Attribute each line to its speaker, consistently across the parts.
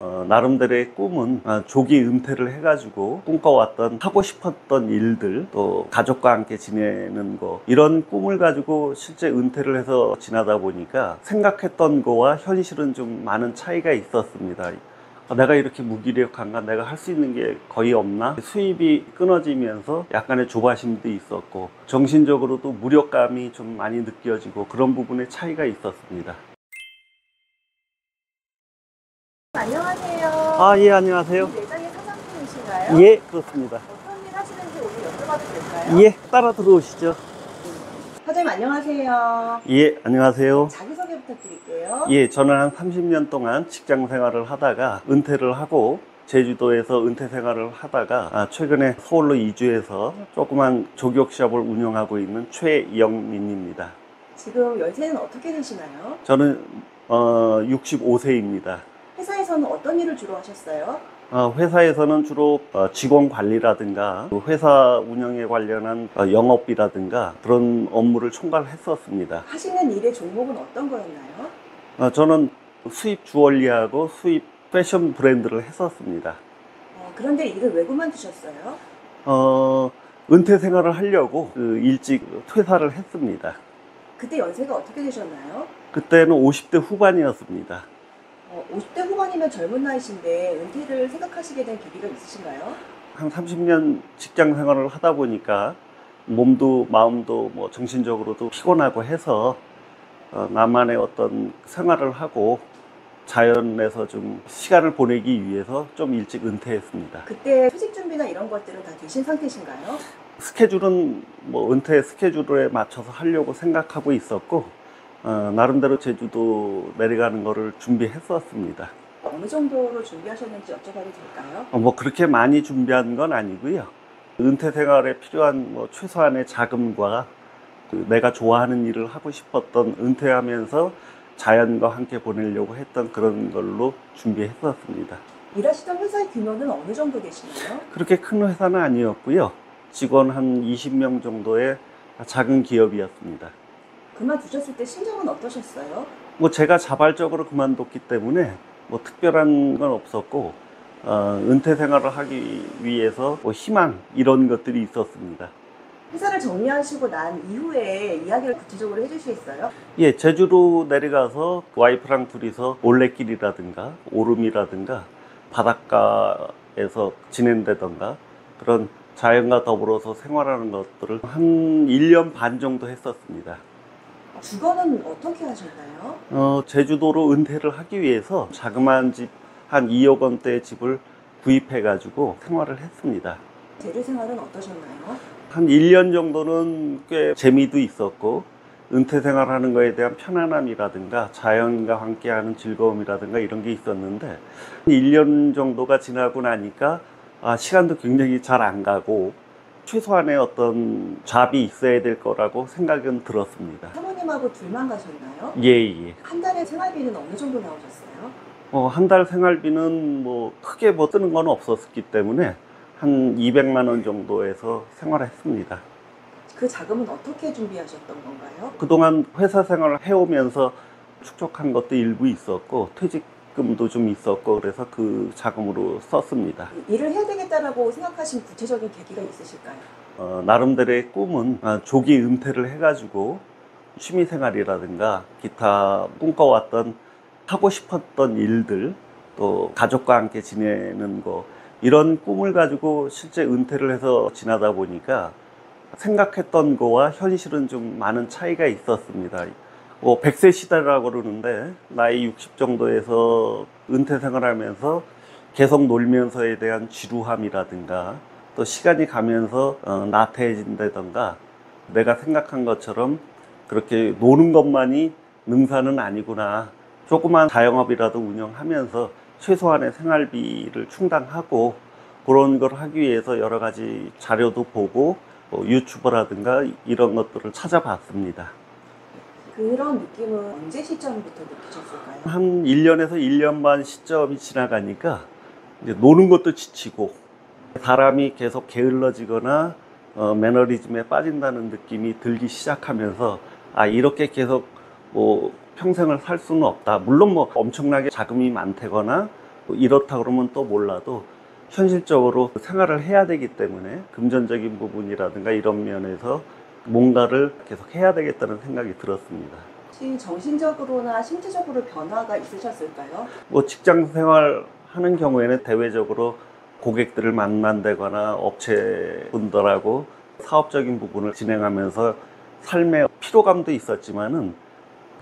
Speaker 1: 나름대로의 꿈은 조기 은퇴를 해가지고 꿈꿔왔던 하고 싶었던 일들, 또 가족과 함께 지내는 거, 이런 꿈을 가지고 실제 은퇴를 해서 지나다 보니까 생각했던 거와 현실은 좀 많은 차이가 있었습니다. 내가 이렇게 무기력한가? 내가 할 수 있는 게 거의 없나? 수입이 끊어지면서 약간의 조바심도 있었고, 정신적으로도 무력감이 좀 많이 느껴지고, 그런 부분에 차이가 있었습니다.
Speaker 2: 안녕하세요.
Speaker 1: 예, 안녕하세요.
Speaker 2: 이 매장의 사장님이신가요?
Speaker 1: 예, 그렇습니다.
Speaker 2: 어떤 일 하시는지 오늘 여쭤봐도 될까요?
Speaker 1: 예, 따라 들어오시죠.
Speaker 2: 사장님 안녕하세요.
Speaker 1: 예, 안녕하세요.
Speaker 2: 자기소개 부탁드릴게요.
Speaker 1: 예, 저는 한 30년 동안 직장 생활을 하다가 은퇴를 하고 제주도에서 은퇴 생활을 하다가 최근에 서울로 이주해서 조그만 조격샵을 운영하고 있는 최영민입니다.
Speaker 2: 지금 연세는 어떻게 되시나요?
Speaker 1: 저는 65세입니다.
Speaker 2: 회사에서는 어떤 일을 주로 하셨어요?
Speaker 1: 회사에서는 주로 직원 관리라든가 회사 운영에 관련한 영업이라든가 그런 업무를 총괄했었습니다.
Speaker 2: 하시는 일의 종목은 어떤 거였나요?
Speaker 1: 저는 수입 주얼리하고 수입 패션 브랜드를 했었습니다.
Speaker 2: 그런데 일을 왜 그만두셨어요?
Speaker 1: 은퇴 생활을 하려고 일찍 퇴사를 했습니다.
Speaker 2: 그때 연세가 어떻게 되셨나요?
Speaker 1: 그때는 50대 후반이었습니다.
Speaker 2: 50대 후반이면 젊은 나이신데 은퇴를 생각하시게 된 계기가 있으신가요?
Speaker 1: 한 30년 직장 생활을 하다 보니까 몸도 마음도 뭐 정신적으로도 피곤하고 해서 나만의 어떤 생활을 하고 자연에서 좀 시간을 보내기 위해서 좀 일찍 은퇴했습니다.
Speaker 2: 그때 퇴직 준비나 이런 것들은 다 되신 상태신가요?
Speaker 1: 스케줄은 뭐 은퇴 스케줄에 맞춰서 하려고 생각하고 있었고 나름대로 제주도 내려가는 거를 준비했었습니다.
Speaker 2: 어느 정도로 준비하셨는지 여쭤봐도 될까요?
Speaker 1: 뭐 그렇게 많이 준비한 건 아니고요. 은퇴 생활에 필요한 뭐 최소한의 자금과 내가 좋아하는 일을 하고 싶었던, 은퇴하면서 자연과 함께 보내려고 했던 그런 걸로 준비했었습니다.
Speaker 2: 일하시던 회사의 규모는 어느 정도 되시나요?
Speaker 1: 그렇게 큰 회사는 아니었고요. 직원 한 20명 정도의 작은 기업이었습니다.
Speaker 2: 그만두셨을 때 심정은 어떠셨어요?
Speaker 1: 뭐 제가 자발적으로 그만뒀기 때문에 뭐 특별한 건 없었고 은퇴 생활을 하기 위해서 뭐 희망 이런 것들이 있었습니다.
Speaker 2: 회사를 정리하시고 난 이후에 이야기를 구체적으로 해주시겠어요?
Speaker 1: 예, 제주도 내려가서 와이프랑 둘이서 올레길이라든가 오름이라든가 바닷가에서 지낸다든가 그런 자연과 더불어서 생활하는 것들을 한 1년 반 정도 했었습니다.
Speaker 2: 주거는 어떻게 하셨나요?
Speaker 1: 제주도로 은퇴를 하기 위해서 자그마한 집 한 2억 원대의 집을 구입해 가지고 생활을 했습니다.
Speaker 2: 재료 생활은 어떠셨나요?
Speaker 1: 한 1년 정도는 꽤 재미도 있었고 은퇴 생활하는 거에 대한 편안함이라든가 자연과 함께하는 즐거움이라든가 이런 게 있었는데 1년 정도가 지나고 나니까 시간도 굉장히 잘 안 가고 최소한의 어떤 잡이 있어야 될 거라고 생각은 들었습니다.
Speaker 2: 사모님하고 둘만 가셨나요?
Speaker 1: 예.
Speaker 2: 한 달에 생활비는 어느 정도 나오셨어요?
Speaker 1: 한 달 생활비는 뭐 크게 뭐 뜨는 건 없었기 때문에 한 200만 원 정도에서 생활했습니다.
Speaker 2: 그 자금은 어떻게 준비하셨던 건가요?
Speaker 1: 그동안 회사 생활을 해오면서 축적한 것도 일부 있었고 퇴직금도 좀 있었고 그래서 그 자금으로 썼습니다.
Speaker 2: 일을 해야 되겠다라고 생각하신 구체적인 계기가 있으실까요?
Speaker 1: 나름대로의 꿈은 조기 은퇴를 해가지고 취미생활이라든가 기타 꿈꿔왔던 하고 싶었던 일들, 또 가족과 함께 지내는 거, 이런 꿈을 가지고 실제 은퇴를 해서 지나다 보니까 생각했던 거와 현실은 좀 많은 차이가 있었습니다. 100세 시대라고 그러는데 나이 60 정도에서 은퇴 생활하면서 계속 놀면서에 대한 지루함이라든가 또 시간이 가면서 나태해진다던가 내가 생각한 것처럼 그렇게 노는 것만이 능사는 아니구나. 조그만 자영업이라도 운영하면서 최소한의 생활비를 충당하고 그런 걸 하기 위해서 여러 가지 자료도 보고 유튜버라든가 이런 것들을 찾아봤습니다.
Speaker 2: 그런 느낌은 언제 시점부터 느끼셨을까요?
Speaker 1: 한 1년에서 1년 반 시점이 지나가니까 이제 노는 것도 지치고 사람이 계속 게을러지거나 매너리즘에 빠진다는 느낌이 들기 시작하면서 이렇게 계속 뭐 평생을 살 수는 없다. 물론 뭐 엄청나게 자금이 많다거나 이렇다 그러면 또 몰라도 현실적으로 생활을 해야 되기 때문에 금전적인 부분이라든가 이런 면에서 뭔가를 계속 해야 되겠다는 생각이 들었습니다.
Speaker 2: 혹시 정신적으로나 신체적으로 변화가 있으셨을까요?
Speaker 1: 뭐 직장 생활 하는 경우에는 대외적으로 고객들을 만난다거나 업체분들하고 사업적인 부분을 진행하면서 삶의 피로감도 있었지만은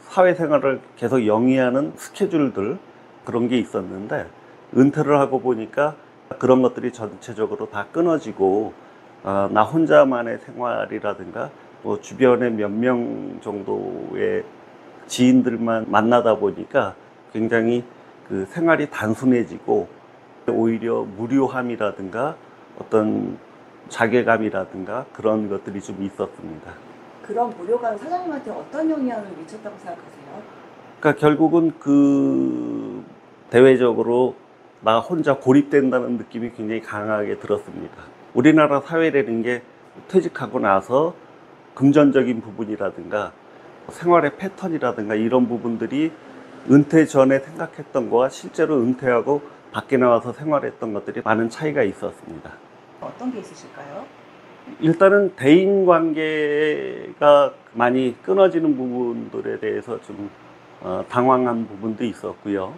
Speaker 1: 사회생활을 계속 영위하는 스케줄들 그런 게 있었는데 은퇴를 하고 보니까 그런 것들이 전체적으로 다 끊어지고 나 혼자만의 생활이라든가 뭐 주변에 몇 명 정도의 지인들만 만나다 보니까 굉장히 그 생활이 단순해지고 오히려 무료함이라든가 어떤 자괴감이라든가 그런 것들이 좀 있었습니다.
Speaker 2: 그런 무료감이 사장님한테 어떤 영향을 미쳤다고 생각하세요?
Speaker 1: 그러니까 결국은 그 대외적으로 나 혼자 고립된다는 느낌이 굉장히 강하게 들었습니다. 우리나라 사회라는 게 퇴직하고 나서 금전적인 부분이라든가 생활의 패턴이라든가 이런 부분들이 은퇴 전에 생각했던 거와 실제로 은퇴하고 밖에 나와서 생활했던 것들이 많은 차이가 있었습니다.
Speaker 2: 어떤 게 있으실까요?
Speaker 1: 일단은 대인 관계가 많이 끊어지는 부분들에 대해서 좀 당황한 부분도 있었고요.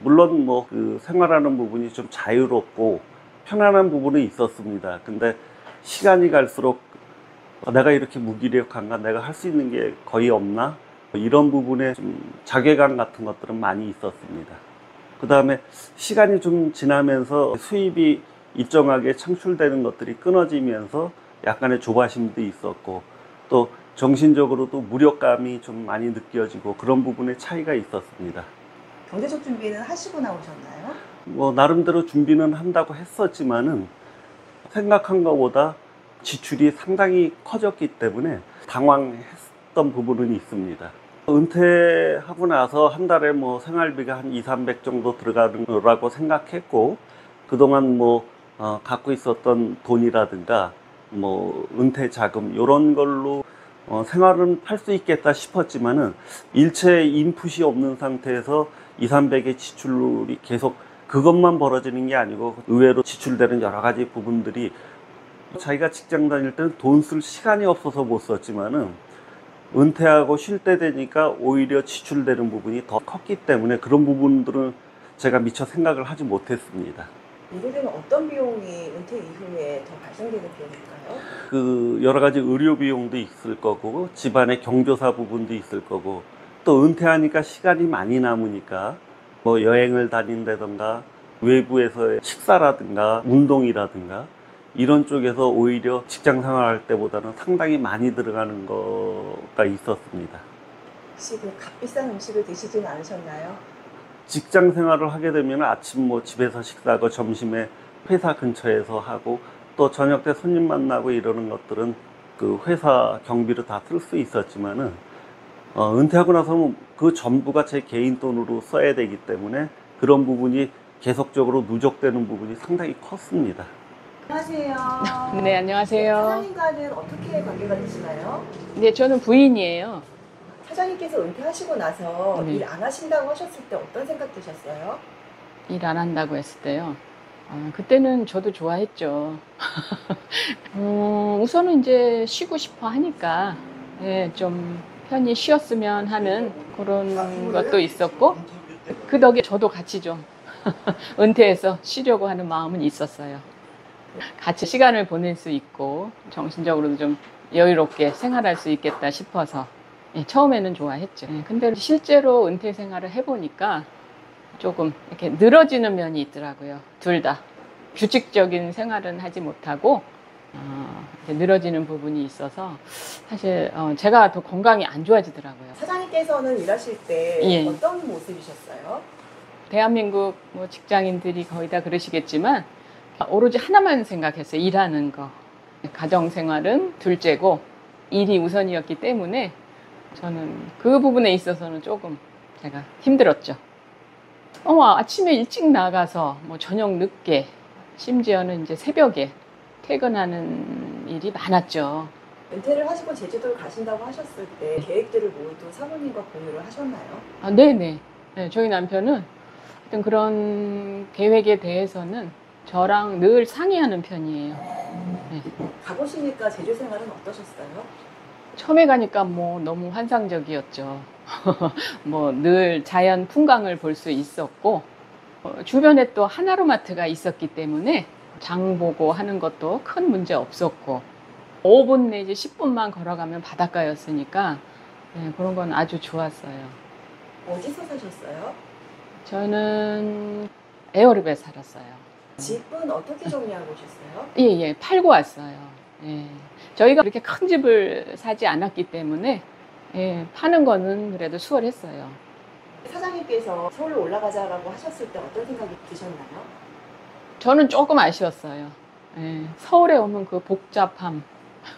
Speaker 1: 물론 뭐 그 생활하는 부분이 좀 자유롭고 편안한 부분은 있었습니다. 근데 시간이 갈수록 내가 이렇게 무기력한가? 내가 할 수 있는 게 거의 없나? 이런 부분에 좀 자괴감 같은 것들은 많이 있었습니다. 그 다음에 시간이 좀 지나면서 수입이 일정하게 창출되는 것들이 끊어지면서 약간의 조바심도 있었고 또 정신적으로도 무력감이 좀 많이 느껴지고 그런 부분에 차이가 있었습니다.
Speaker 2: 경제적 준비는 하시고 나오셨나요?
Speaker 1: 뭐 나름대로 준비는 한다고 했었지만은 생각한 것보다 지출이 상당히 커졌기 때문에 당황했던 부분은 있습니다. 은퇴하고 나서 한 달에 뭐 생활비가 한 200~300 정도 들어가는 거라고 생각했고 그동안 뭐 갖고 있었던 돈이라든가 뭐 은퇴 자금 이런 걸로 생활은 할 수 있겠다 싶었지만은 일체 인풋이 없는 상태에서 200~300의 지출이 계속 그것만 벌어지는 게 아니고 의외로 지출되는 여러 가지 부분들이 자기가 직장 다닐 때는 돈 쓸 시간이 없어서 못 썼지만은 은퇴하고 쉴 때 되니까 오히려 지출되는 부분이 더 컸기 때문에 그런 부분들은 제가 미처 생각을 하지 못했습니다.
Speaker 2: 예를 들면 어떤 비용이 은퇴 이후에 더 발생되는 비용일까요?
Speaker 1: 그 여러 가지 의료 비용도 있을 거고 집안의 경조사 부분도 있을 거고 또 은퇴하니까 시간이 많이 남으니까 뭐 여행을 다닌다던가 외부에서의 식사라든가 운동이라든가 이런 쪽에서 오히려 직장 생활할 때보다는 상당히 많이 들어가는 거가 있었습니다.
Speaker 2: 혹시 그 값비싼 음식을 드시진 않으셨나요?
Speaker 1: 직장 생활을 하게 되면 아침 뭐 집에서 식사하고 점심에 회사 근처에서 하고 또 저녁 때 손님 만나고 이러는 것들은 그 회사 경비로 다 쓸 수 있었지만은 은퇴하고 나서는 그 전부가 제 개인 돈으로 써야 되기 때문에 그런 부분이 계속적으로 누적되는 부분이 상당히 컸습니다.
Speaker 2: 안녕하세요.
Speaker 3: 네, 안녕하세요.
Speaker 2: 사장님과는 어떻게 관계가 되시나요?
Speaker 3: 네, 저는 부인이에요.
Speaker 2: 사장님께서 은퇴하시고 나서
Speaker 3: 네.
Speaker 2: 일 안 하신다고 하셨을 때 어떤 생각 드셨어요?
Speaker 3: 일 안 한다고 했을 때요. 그때는 저도 좋아했죠. 우선은 이제 쉬고 싶어 하니까 예, 좀 편히 쉬었으면 하는 그런 것도 있었고 그 덕에 저도 같이 좀 은퇴해서 쉬려고 하는 마음은 있었어요. 같이 시간을 보낼 수 있고 정신적으로도 좀 여유롭게 생활할 수 있겠다 싶어서 예, 처음에는 좋아했죠. 예, 근데 실제로 은퇴 생활을 해보니까 조금 이렇게 늘어지는 면이 있더라고요. 둘 다. 규칙적인 생활은 하지 못하고 이렇게 늘어지는 부분이 있어서 사실 제가 더 건강이 안 좋아지더라고요.
Speaker 2: 사장님께서는 일하실 때
Speaker 3: 예.
Speaker 2: 어떤 모습이셨어요?
Speaker 3: 대한민국 뭐 직장인들이 거의 다 그러시겠지만 오로지 하나만 생각했어요. 일하는 거. 가정생활은 둘째고 일이 우선이었기 때문에 저는 그 부분에 있어서는 조금 제가 힘들었죠. 아침에 일찍 나가서 뭐 저녁 늦게 심지어는 이제 새벽에 퇴근하는 일이 많았죠.
Speaker 2: 은퇴를 하시고 제주도를 가신다고 하셨을 때 계획들을 모두 사모님과 공유를 하셨나요?
Speaker 3: 네네. 네, 저희 남편은 하여튼 그런 계획에 대해서는 저랑 늘 상의하는 편이에요. 네.
Speaker 2: 가보시니까 제주 생활은 어떠셨어요?
Speaker 3: 처음에 가니까 뭐 너무 환상적이었죠. 뭐 늘 자연 풍광을 볼 수 있었고, 주변에 또 하나로마트가 있었기 때문에 장 보고 하는 것도 큰 문제 없었고, 5분 내지 10분만 걸어가면 바닷가였으니까 네, 그런 건 아주 좋았어요.
Speaker 2: 어디서 사셨어요?
Speaker 3: 저는 에어랩에 살았어요.
Speaker 2: 집은 어떻게 정리하고 오셨어요?
Speaker 3: 예, 팔고 왔어요. 예. 저희가 그렇게 큰 집을 사지 않았기 때문에 예, 파는 거는 그래도 수월했어요.
Speaker 2: 사장님께서 서울로 올라가자라고 하셨을 때 어떤 생각이 드셨나요?
Speaker 3: 저는 조금 아쉬웠어요. 예, 서울에 오면 그 복잡함.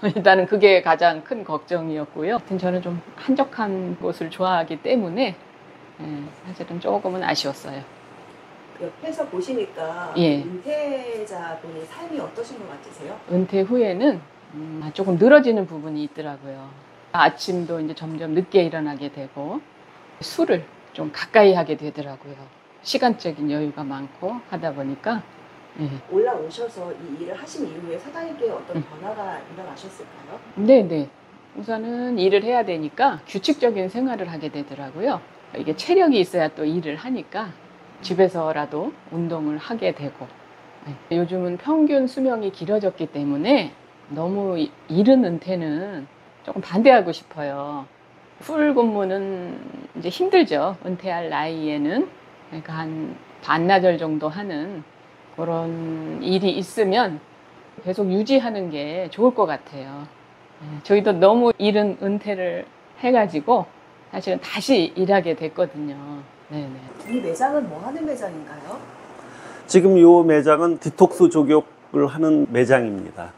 Speaker 3: 일단은 그게 가장 큰 걱정이었고요. 하여튼 저는 좀 한적한 곳을 좋아하기 때문에 예, 사실은 조금은 아쉬웠어요.
Speaker 2: 옆에서 보시니까
Speaker 3: 예.
Speaker 2: 은퇴자분의 삶이 어떠신 것 같으세요?
Speaker 3: 은퇴 후에는 조금 늘어지는 부분이 있더라고요. 아침도 이제 점점 늦게 일어나게 되고 술을 좀 가까이 하게 되더라고요. 시간적인 여유가 많고 하다 보니까 예.
Speaker 2: 올라오셔서 이 일을 하신 이후에 사장님께 어떤 변화가 일어나셨을까요?
Speaker 3: 네네. 우선은 일을 해야 되니까 규칙적인 생활을 하게 되더라고요. 이게 체력이 있어야 또 일을 하니까 집에서라도 운동을 하게 되고 네. 요즘은 평균 수명이 길어졌기 때문에 너무 이른 은퇴는 조금 반대하고 싶어요. 풀 근무는 이제 힘들죠. 은퇴할 나이에는. 그러니까 한 반나절 정도 하는 그런 일이 있으면 계속 유지하는 게 좋을 것 같아요. 저희도 너무 이른 은퇴를 해가지고 사실은 다시 일하게 됐거든요. 네네.
Speaker 2: 이 매장은 뭐 하는 매장인가요?
Speaker 1: 지금 이 매장은 디톡스 족욕을 하는 매장입니다.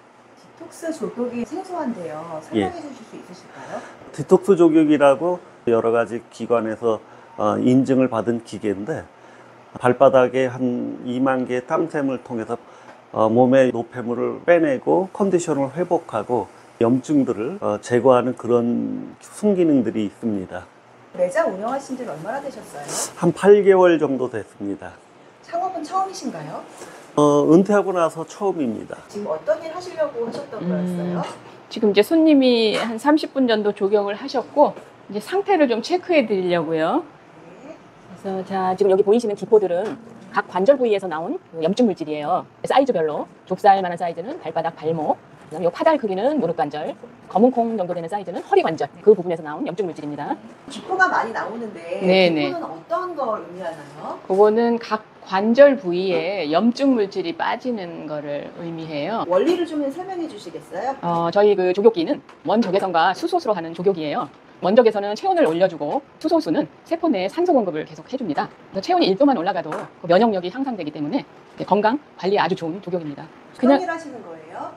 Speaker 2: 디톡스 족욕이 생소한데요. 설명해 주실 수 있으실까요?
Speaker 1: 디톡스 족욕이라고 여러 가지 기관에서 인증을 받은 기계인데 발바닥에 한 2만 개의 땀샘을 통해서 몸의 노폐물을 빼내고 컨디션을 회복하고 염증들을 제거하는 그런 순기능들이 있습니다.
Speaker 2: 매장 운영하신 지는 얼마나 되셨어요?
Speaker 1: 한 8개월 정도 됐습니다.
Speaker 2: 창업은 처음이신가요?
Speaker 1: 은퇴하고 나서 처음입니다.
Speaker 2: 지금 어떤 일 하시려고 하셨던 거였어요?
Speaker 3: 지금 이제 손님이 한 30분 정도 조경을 하셨고 이제 상태를 좀 체크해 드리려고요. 그래서 자, 지금 여기 보이시는 기포들은 각 관절 부위에서 나온 염증 물질이에요. 사이즈별로 좁쌀만한 사이즈는 발바닥, 발목, 그다음에 요 파달 크기는 무릎 관절, 검은 콩 정도 되는 사이즈는 허리 관절. 그 부분에서 나온 염증 물질입니다.
Speaker 2: 기포가 많이 나오는데
Speaker 3: 네네.
Speaker 2: 기포는 어떤 걸 의미하나요?
Speaker 3: 그거는 각 관절 부위에 염증 물질이 빠지는 거를 의미해요.
Speaker 2: 원리를 좀 설명해 주시겠어요?
Speaker 3: 저희 그 조교기는 원적외선과 수소수로 하는 조교기예요. 원적외선은 체온을 올려주고 수소수는 세포 내에 산소 공급을 계속 해줍니다. 그래서 체온이 1도만 올라가도 그 면역력이 향상되기 때문에 건강 관리에 아주 좋은 조교기입니다.
Speaker 2: 어떤 일 하시는 거예요?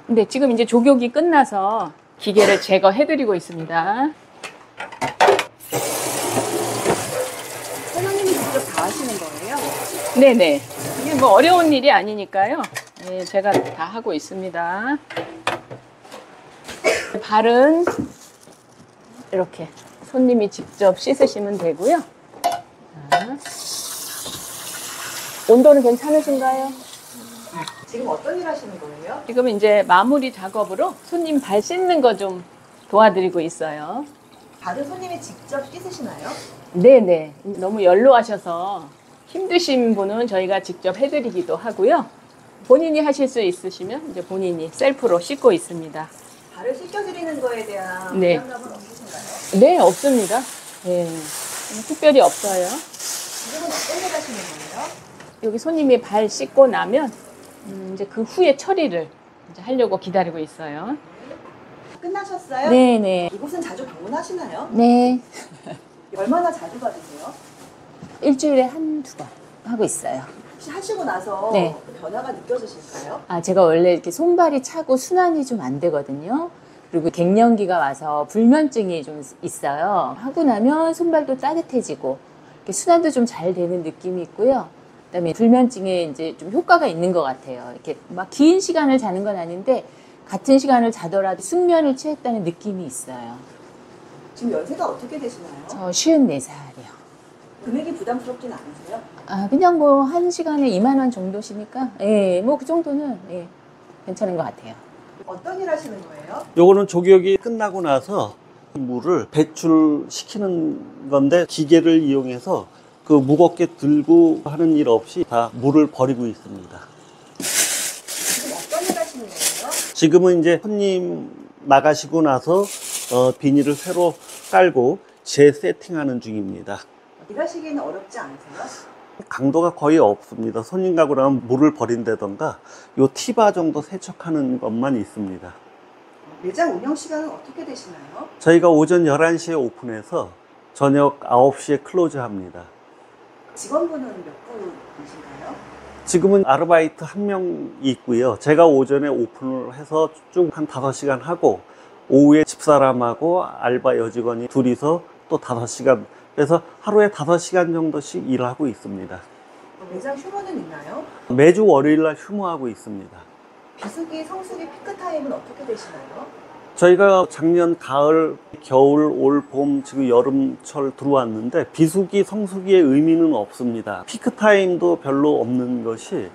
Speaker 3: 근데 지금 이제 조교기 끝나서 기계를 제거해드리고 있습니다.
Speaker 2: 사장님이 직접 다 하시는 거예요?
Speaker 3: 네네. 이게 뭐 어려운 일이 아니니까요. 네, 제가 다 하고 있습니다. 발은 이렇게 손님이 직접 씻으시면 되고요. 자, 온도는 괜찮으신가요?
Speaker 2: 지금 어떤 일 하시는 거예요?
Speaker 3: 지금 이제 마무리 작업으로 손님 발 씻는 거 좀 도와드리고 있어요.
Speaker 2: 발은 손님이 직접 씻으시나요?
Speaker 3: 네네. 너무 연로하셔서 힘드신 분은 저희가 직접 해드리기도 하고요. 본인이 하실 수 있으시면 이제 본인이 셀프로 씻고 있습니다.
Speaker 2: 발을 씻겨드리는 거에 대한
Speaker 3: 네.
Speaker 2: 부담감은 없으신가요?
Speaker 3: 네, 없습니다. 네. 특별히 없어요.
Speaker 2: 지금은 어떤 일 하시는 거예요?
Speaker 3: 여기 손님이 발 씻고 나면 이제 그 후에 처리를 이제 하려고 기다리고 있어요.
Speaker 2: 끝나셨어요?
Speaker 4: 네네.
Speaker 2: 이곳은 자주 방문하시나요?
Speaker 4: 네.
Speaker 2: 얼마나 자주 받으세요?
Speaker 4: 일주일에 한두 번 하고 있어요.
Speaker 2: 혹시 하시고 나서
Speaker 4: 네.
Speaker 2: 그 변화가 느껴지실까요?
Speaker 4: 제가 원래 이렇게 손발이 차고 순환이 좀 안 되거든요. 그리고 갱년기가 와서 불면증이 좀 있어요. 하고 나면 손발도 따뜻해지고 이렇게 순환도 좀 잘 되는 느낌이 있고요. 그다음에 불면증에 이제 좀 효과가 있는 것 같아요. 이렇게 막 긴 시간을 자는 건 아닌데 같은 시간을 자더라도 숙면을 취했다는 느낌이 있어요.
Speaker 2: 지금 연세가 어떻게 되시나요?
Speaker 4: 저 54살이요.
Speaker 2: 금액이 부담스럽진 않으세요?
Speaker 4: 아, 그냥 뭐 한 시간에 2만 원 정도시니까 예, 뭐 그 정도는 예, 괜찮은 것 같아요.
Speaker 2: 어떤 일 하시는 거예요?
Speaker 1: 요거는 조격이 끝나고 나서 물을 배출시키는 건데 기계를 이용해서 그 무겁게 들고 하는 일 없이 다 물을 버리고 있습니다.
Speaker 2: 지금 어떤 일 하시는 거예요?
Speaker 1: 지금은 이제 손님 나가시고 나서 비닐을 새로 깔고 재세팅하는 중입니다.
Speaker 2: 일하시기에는 어렵지 않으세요?
Speaker 1: 강도가 거의 없습니다. 손님 가고 나면 물을 버린다던가 요 티바 정도 세척하는 것만 있습니다.
Speaker 2: 매장 운영 시간은 어떻게 되시나요?
Speaker 1: 저희가 오전 11시에 오픈해서 저녁 9시에 클로즈합니다.
Speaker 2: 직원분은 몇 분이신가요?
Speaker 1: 지금은 아르바이트 1명 있고요. 제가 오전에 오픈을 해서 쭉 한 5시간 하고 오후에 집사람하고 알바 여직원이 둘이서 또 5시간, 그래서 하루에 5시간 정도씩 일하고 있습니다.
Speaker 2: 매장 휴무는 있나요?
Speaker 1: 매주 월요일 날 휴무하고 있습니다.
Speaker 2: 비수기, 성수기 피크 타임은 어떻게 되시나요?
Speaker 1: 저희가 작년 가을, 겨울, 올, 봄, 지금 여름철 들어왔는데 비수기, 성수기의 의미는 없습니다. 피크타임도 별로 없는 것이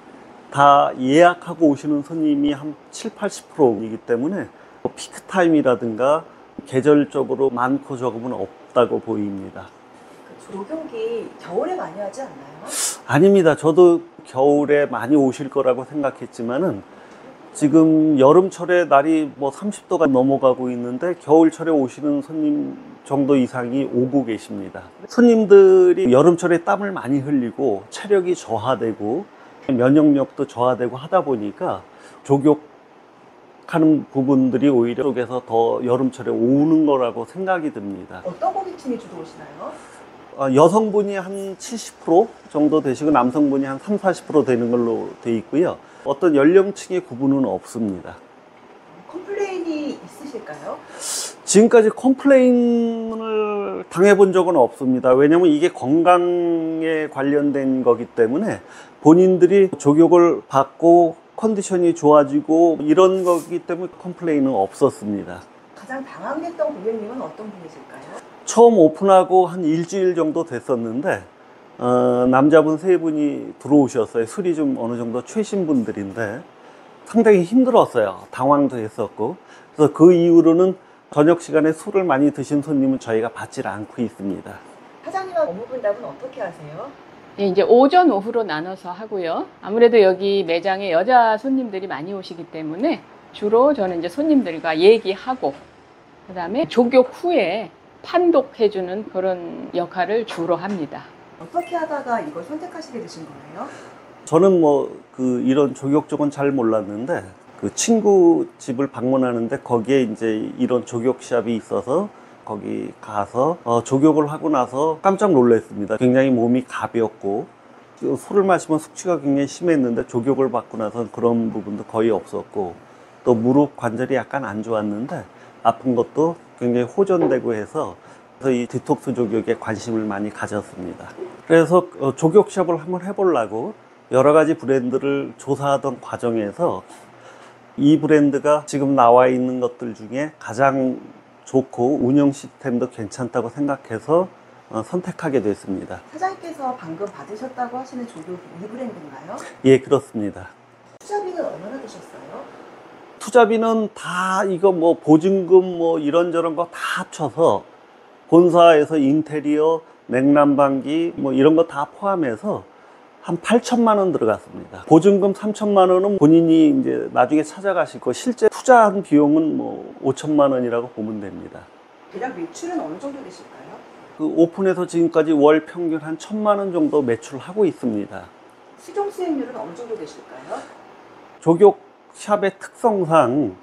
Speaker 1: 다 예약하고 오시는 손님이 한 7, 80%이기 때문에 피크타임이라든가 계절적으로 많고 적음은 없다고 보입니다.
Speaker 2: 조경기 겨울에 많이 하지 않나요?
Speaker 1: 아닙니다. 저도 겨울에 많이 오실 거라고 생각했지만은 지금 여름철에 날이 뭐 30도가 넘어가고 있는데 겨울철에 오시는 손님 정도 이상이 오고 계십니다. 손님들이 여름철에 땀을 많이 흘리고 체력이 저하되고 면역력도 저하되고 하다 보니까 조격하는 부분들이 오히려 쪽에서 더 여름철에 오는 거라고 생각이 듭니다.
Speaker 2: 어떤 고객층이 주로 오시나요?
Speaker 1: 여성분이 한 70% 정도 되시고 남성분이 한 3, 40% 되는 걸로 돼 있고요. 어떤 연령층의 구분은 없습니다.
Speaker 2: 컴플레인이 있으실까요?
Speaker 1: 지금까지 컴플레인을 당해본 적은 없습니다. 왜냐하면 이게 건강에 관련된 거기 때문에 본인들이 조격을 받고 컨디션이 좋아지고 이런 거기 때문에 컴플레인은 없었습니다.
Speaker 2: 가장 당황했던 고객님은 어떤 분이실까요?
Speaker 1: 처음 오픈하고 한 일주일 정도 됐었는데 남자분 3분이 들어오셨어요. 술이 좀 어느 정도 취하신 분들인데 상당히 힘들었어요. 당황도 했었고. 그래서 그 이후로는 저녁 시간에 술을 많이 드신 손님은 저희가 받질 않고 있습니다.
Speaker 2: 사장님과 업무 분담은 어떻게 하세요?
Speaker 3: 예, 이제 오전, 오후로 나눠서 하고요. 아무래도 여기 매장에 여자 손님들이 많이 오시기 때문에 주로 저는 이제 손님들과 얘기하고 그다음에 조격 후에 판독해주는 그런 역할을 주로 합니다.
Speaker 2: 어떻게 하다가 이걸 선택하시게 되신 거예요?
Speaker 1: 저는 이런 조격 쪽은 잘 몰랐는데 그 친구 집을 방문하는데 거기에 이제 이런 조격샵이 있어서 거기 가서 조격을 하고 나서 깜짝 놀랐습니다. 굉장히 몸이 가볍고 술을 마시면 숙취가 굉장히 심했는데 조격을 받고 나서 그런 부분도 거의 없었고 또 무릎 관절이 약간 안 좋았는데 아픈 것도 굉장히 호전되고 해서 이 디톡스 조격에 관심을 많이 가졌습니다. 그래서 조격샵을 한번 해보려고 여러 가지 브랜드를 조사하던 과정에서 이 브랜드가 지금 나와 있는 것들 중에 가장 좋고 운영 시스템도 괜찮다고 생각해서 선택하게 됐습니다.
Speaker 2: 사장님께서 방금 받으셨다고 하시는 조격이 이 브랜드인가요?
Speaker 1: 예, 그렇습니다.
Speaker 2: 투자비는 얼마나 드셨어요?
Speaker 1: 투자비는 다 이거 보증금 이런저런 거 다 합쳐서 본사에서 인테리어, 냉난방기 이런 거 다 포함해서 한 8천만 원 들어갔습니다. 보증금 3천만 원은 본인이 이제 나중에 찾아가실 거, 실제 투자한 비용은 5천만 원이라고 보면 됩니다.
Speaker 2: 대략 매출은 어느 정도 되실까요?
Speaker 1: 그 오픈해서 지금까지 월 평균 한 1,000만 원 정도 매출하고 있습니다.
Speaker 2: 수종 수익률은 어느 정도 되실까요?
Speaker 1: 조격샵의 특성상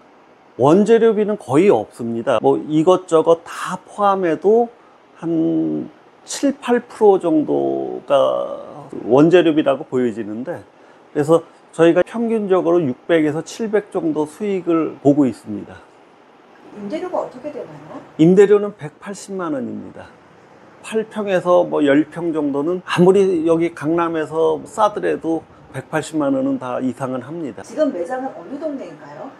Speaker 1: 원재료비는 거의 없습니다. 이것저것 다 포함해도 한 7, 8% 정도가 원재료비라고 보여지는데 그래서 저희가 평균적으로 600에서 700 정도 수익을 보고 있습니다.
Speaker 2: 임대료가 어떻게 되나요?
Speaker 1: 임대료는 180만 원입니다. 8평에서 10평 정도는 아무리 여기 강남에서 싸더라도 180만 원은 다 이상은 합니다.
Speaker 2: 지금 매장은 어느 동네인가요?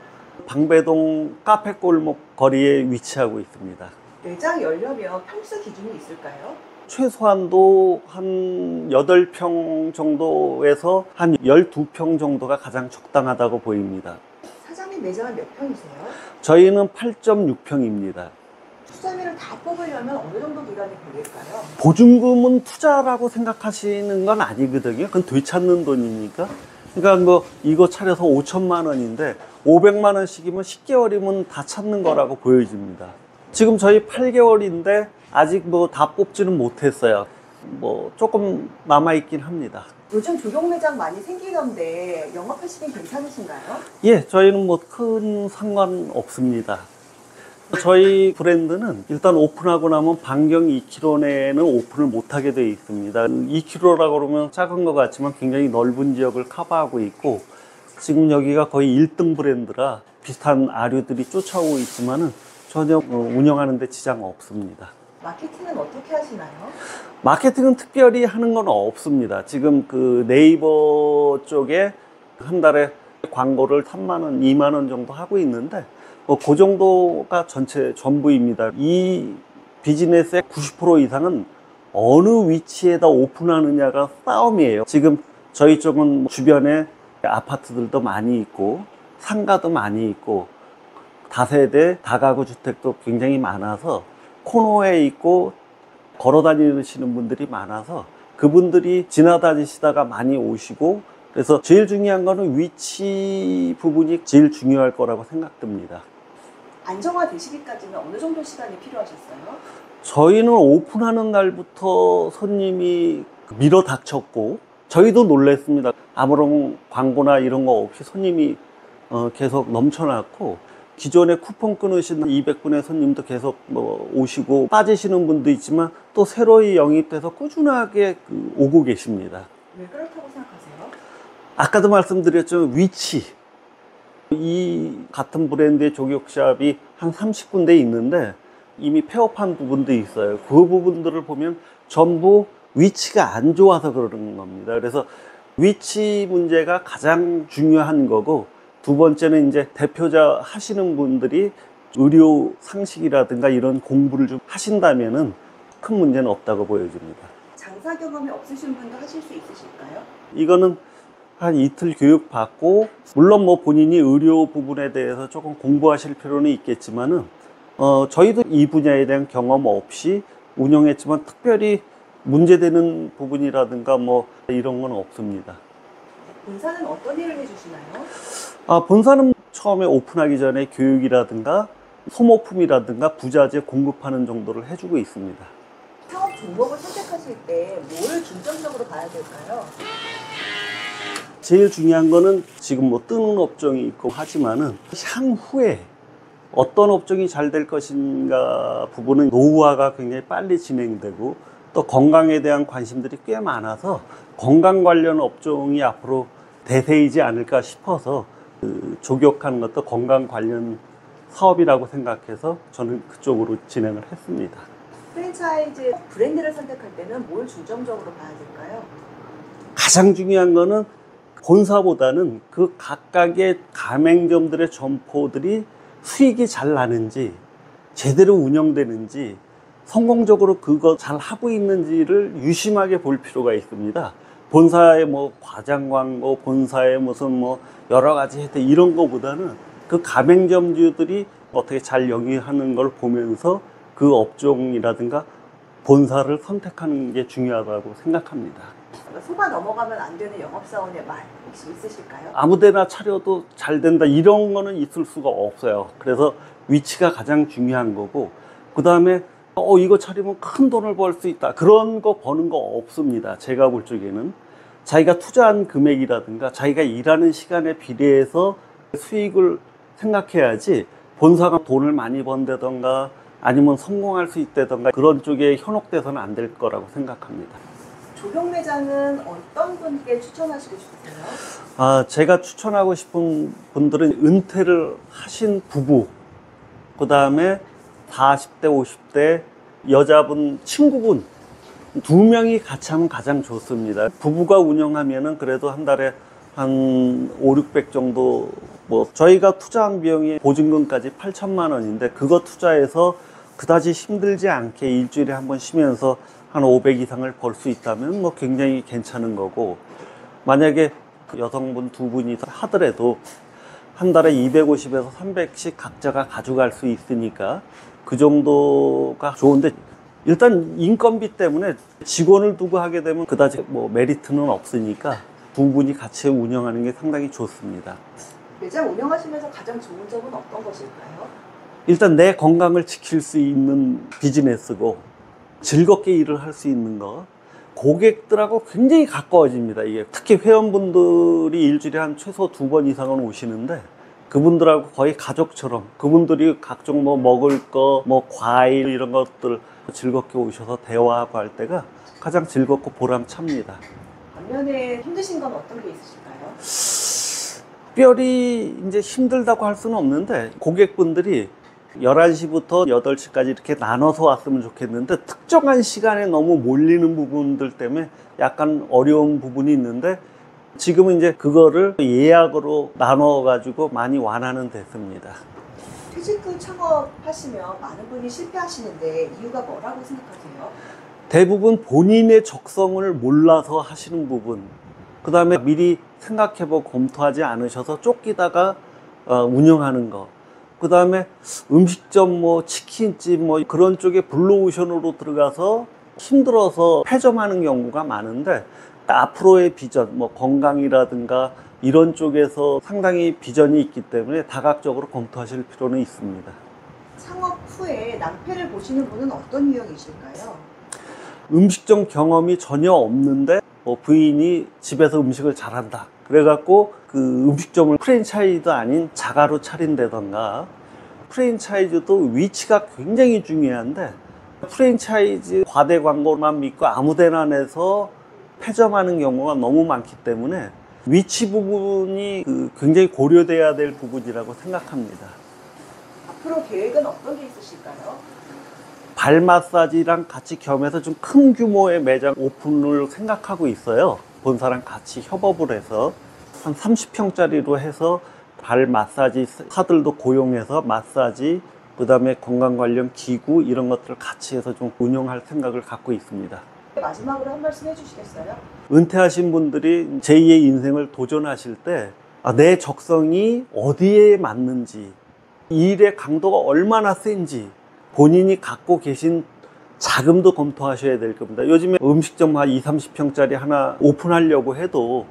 Speaker 1: 방배동 카페골목 거리에 위치하고 있습니다.
Speaker 2: 매장 열려면 평수 기준이 있을까요?
Speaker 1: 최소한도 한 8평 정도에서 한 12평 정도가 가장 적당하다고 보입니다.
Speaker 2: 사장님 매장은 몇 평이세요?
Speaker 1: 저희는 8.6평입니다.
Speaker 2: 투자비를 다 뽑으려면 어느 정도 기간이 걸릴까요?
Speaker 1: 보증금은 투자라고 생각하시는 건 아니거든요. 그건 되찾는 돈이니까. 그러니까 뭐 이거 차려서 5천만 원인데 500만 원씩이면 10개월이면 다 찾는 거라고 보여집니다. 지금 저희 8개월인데 아직 뭐 다 뽑지는 못했어요. 뭐 조금 남아있긴 합니다.
Speaker 2: 요즘 조경 매장 많이 생기던데 영업하시긴 괜찮으신가요?
Speaker 1: 예, 저희는 뭐 큰 상관 없습니다. 저희 브랜드는 일단 오픈하고 나면 반경 2km 내에는 오픈을 못하게 되어 있습니다. 2km라고 그러면 작은 것 같지만 굉장히 넓은 지역을 커버하고 있고, 지금 여기가 거의 1등 브랜드라 비슷한 아류들이 쫓아오고 있지만은 전혀 운영하는 데 지장 없습니다.
Speaker 2: 마케팅은 어떻게 하시나요?
Speaker 1: 마케팅은 특별히 하는 건 없습니다. 지금 그 네이버 쪽에 한 달에 광고를 3만 원, 2만 원 정도 하고 있는데 뭐 그 정도가 전부입니다. 이 비즈니스의 90% 이상은 어느 위치에다 오픈하느냐가 싸움이에요. 지금 저희 쪽은 주변에 아파트들도 많이 있고 상가도 많이 있고 다세대 다가구 주택도 굉장히 많아서 코너에 있고 걸어 다니시는 분들이 많아서 그분들이 지나다니시다가 많이 오시고, 그래서 제일 중요한 거는 위치 부분이 제일 중요할 거라고 생각됩니다.
Speaker 2: 안정화되시기까지는 어느 정도 시간이 필요하셨어요?
Speaker 1: 저희는 오픈하는 날부터 손님이 밀어 닥쳤고 저희도 놀랬습니다. 아무런 광고나 이런 거 없이 손님이 계속 넘쳐났고, 기존에 쿠폰 끊으신 200분의 손님도 계속 오시고 빠지시는 분도 있지만 또 새로이 영입돼서 꾸준하게 오고 계십니다.
Speaker 2: 왜 그렇다고 생각하세요?
Speaker 1: 아까도 말씀드렸죠. 위치. 이 같은 브랜드의 조격샵이 한 30군데 있는데 이미 폐업한 부분도 있어요. 그 부분들을 보면 전부 위치가 안 좋아서 그러는 겁니다. 그래서 위치 문제가 가장 중요한 거고, 두 번째는 이제 대표자 하시는 분들이 의료 상식이라든가 이런 공부를 좀 하신다면은 큰 문제는 없다고 보여집니다.
Speaker 2: 장사 경험이 없으신 분도 하실 수 있으실까요?
Speaker 1: 이거는 한 이틀 교육 받고, 물론 뭐 본인이 의료 부분에 대해서 조금 공부하실 필요는 있겠지만은 저희도 이 분야에 대한 경험 없이 운영했지만 특별히 문제되는 부분이라든가 뭐 이런 건 없습니다.
Speaker 2: 본사는 어떤 일을 해주시나요?
Speaker 1: 본사는 처음에 오픈하기 전에 교육이라든가 소모품이라든가 부자재 공급하는 정도를 해주고 있습니다.
Speaker 2: 사업 종목을 선택하실 때 뭐를 중점적으로 봐야 될까요?
Speaker 1: 제일 중요한 거는 지금 뭐 뜨는 업종이 있고 하지만은 향후에 어떤 업종이 잘 될 것인가 부분은 노후화가 굉장히 빨리 진행되고 또 건강에 대한 관심들이 꽤 많아서 건강 관련 업종이 앞으로 대세이지 않을까 싶어서 조격하는 것도 건강 관련 사업이라고 생각해서 저는 그쪽으로 진행을 했습니다.
Speaker 2: 프랜차이즈 브랜드를 선택할 때는 뭘 중점적으로 봐야 될까요?
Speaker 1: 가장 중요한 거는 본사보다는 그 각각의 가맹점들의 점포들이 수익이 잘 나는지, 제대로 운영되는지, 성공적으로 그거 잘 하고 있는지를 유심하게 볼 필요가 있습니다. 본사의 뭐 과장 광고, 본사의 무슨 뭐 여러 가지 혜택 이런 거보다는 그 가맹점주들이 어떻게 잘 영위하는 걸 보면서 그 업종이라든가 본사를 선택하는 게 중요하다고 생각합니다.
Speaker 2: 속아 넘어가면 안 되는 영업사원의 말 혹시 있으실까요?
Speaker 1: 아무데나 차려도 잘 된다 이런 거는 있을 수가 없어요. 그래서 위치가 가장 중요한 거고, 그 다음에 이거 차리면 큰 돈을 벌 수 있다 그런 거 버는 거 없습니다. 제가 볼 적에는 자기가 투자한 금액이라든가 자기가 일하는 시간에 비례해서 수익을 생각해야지 본사가 돈을 많이 번다던가 아니면 성공할 수 있다던가 그런 쪽에 현혹돼서는 안 될 거라고 생각합니다.
Speaker 2: 조경 매장은 어떤 분께 추천하시고 싶으세요?
Speaker 1: 제가 추천하고 싶은 분들은 은퇴를 하신 부부, 그 다음에 40대, 50대 여자분, 친구분 2명이 같이 하면 가장 좋습니다. 부부가 운영하면은 그래도 한 달에 한 5, 600 정도, 뭐 저희가 투자한 비용이 보증금까지 8천만 원인데 그거 투자해서 그다지 힘들지 않게 일주일에 한 번 쉬면서 한 500 이상을 벌 수 있다면 뭐 굉장히 괜찮은 거고, 만약에 여성분 두 분이 하더라도 한 달에 250에서 300씩 각자가 가져갈 수 있으니까 그 정도가 좋은데, 일단 인건비 때문에 직원을 두고 하게 되면 그다지 뭐 메리트는 없으니까 두 분이 같이 운영하는 게 상당히 좋습니다.
Speaker 2: 매장 운영하시면서 가장 좋은 점은 어떤 것일까요?
Speaker 1: 일단 내 건강을 지킬 수 있는 비즈니스고, 즐겁게 일을 할 수 있는 거, 고객들하고 굉장히 가까워집니다. 이게 특히 회원분들이 일주일에 한 최소 2번 이상은 오시는데, 그분들하고 거의 가족처럼, 그분들이 각종 뭐 먹을 거, 뭐 과일 이런 것들 즐겁게 오셔서 대화하고 할 때가 가장 즐겁고 보람찹니다.
Speaker 2: 반면에 힘드신 건 어떤 게 있으실까요?
Speaker 1: 특별히 이제 힘들다고 할 수는 없는데, 고객분들이 11시부터 8시까지 이렇게 나눠서 왔으면 좋겠는데 특정한 시간에 너무 몰리는 부분들 때문에 약간 어려운 부분이 있는데, 지금은 이제 그거를 예약으로 나눠가지고 많이 완화는 됐습니다.
Speaker 2: 퇴직 후 창업하시면 많은 분이 실패하시는데 이유가 뭐라고 생각하세요?
Speaker 1: 대부분 본인의 적성을 몰라서 하시는 부분, 그 다음에 미리 생각해보고 검토하지 않으셔서 쫓기다가 운영하는 거, 그 다음에 음식점 뭐 치킨집 뭐 그런 쪽에 블루오션으로 들어가서 힘들어서 폐점하는 경우가 많은데, 앞으로의 비전, 뭐 건강이라든가 이런 쪽에서 상당히 비전이 있기 때문에 다각적으로 검토하실 필요는 있습니다.
Speaker 2: 창업 후에 낭패를 보시는 분은 어떤 유형이실까요?
Speaker 1: 음식점 경험이 전혀 없는데 뭐 부인이 집에서 음식을 잘한다 그래갖고 그 음식점을 프랜차이즈 아닌 자가로 차린다던가, 프랜차이즈도 위치가 굉장히 중요한데 프랜차이즈 과대 광고만 믿고 아무데나 내서 폐점하는 경우가 너무 많기 때문에 위치 부분이 굉장히 고려돼야 될 부분이라고 생각합니다.
Speaker 2: 앞으로 계획은 어떤 게 있으실까요?
Speaker 1: 발 마사지랑 같이 겸해서 좀 큰 규모의 매장 오픈을 생각하고 있어요. 본사랑 같이 협업을 해서 한 30평짜리로 해서 발 마사지 사들도 고용해서 마사지, 그 다음에 건강 관련 기구 이런 것들을 같이 해서 좀 운영할 생각을 갖고 있습니다.
Speaker 2: 마지막으로 한 말씀 해주시겠어요?
Speaker 1: 은퇴하신 분들이 제2의 인생을 도전하실 때 내 적성이 어디에 맞는지, 일의 강도가 얼마나 센지 본인이 갖고 계신 자금도 검토하셔야 될 겁니다. 요즘에 음식점 한 20, 30평짜리 하나 오픈하려고 해도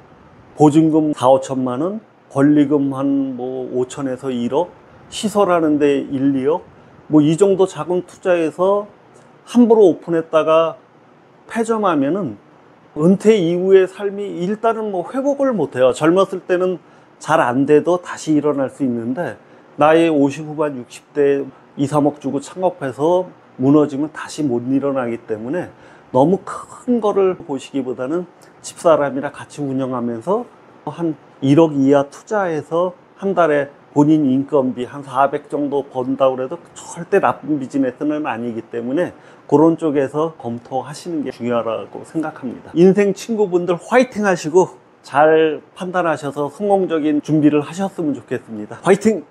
Speaker 1: 보증금 4, 5천만 원, 권리금 한 뭐 5천에서 1억, 시설하는데 1, 2억, 뭐 이 정도 자금 투자해서 함부로 오픈했다가 폐점하면은 은퇴 이후의 삶이 일단은 뭐 회복을 못해요. 젊었을 때는 잘 안 돼도 다시 일어날 수 있는데, 나이 50 후반 60대 2, 3억 주고 창업해서 무너지면 다시 못 일어나기 때문에 너무 큰 거를 보시기보다는 집사람이랑 같이 운영하면서 한 1억 이하 투자해서 한 달에 본인 인건비 한 400 정도 번다고 해도 절대 나쁜 비즈니스는 아니기 때문에 그런 쪽에서 검토하시는 게 중요하다고 생각합니다. 인생 친구분들 화이팅 하시고 잘 판단하셔서 성공적인 준비를 하셨으면 좋겠습니다. 화이팅!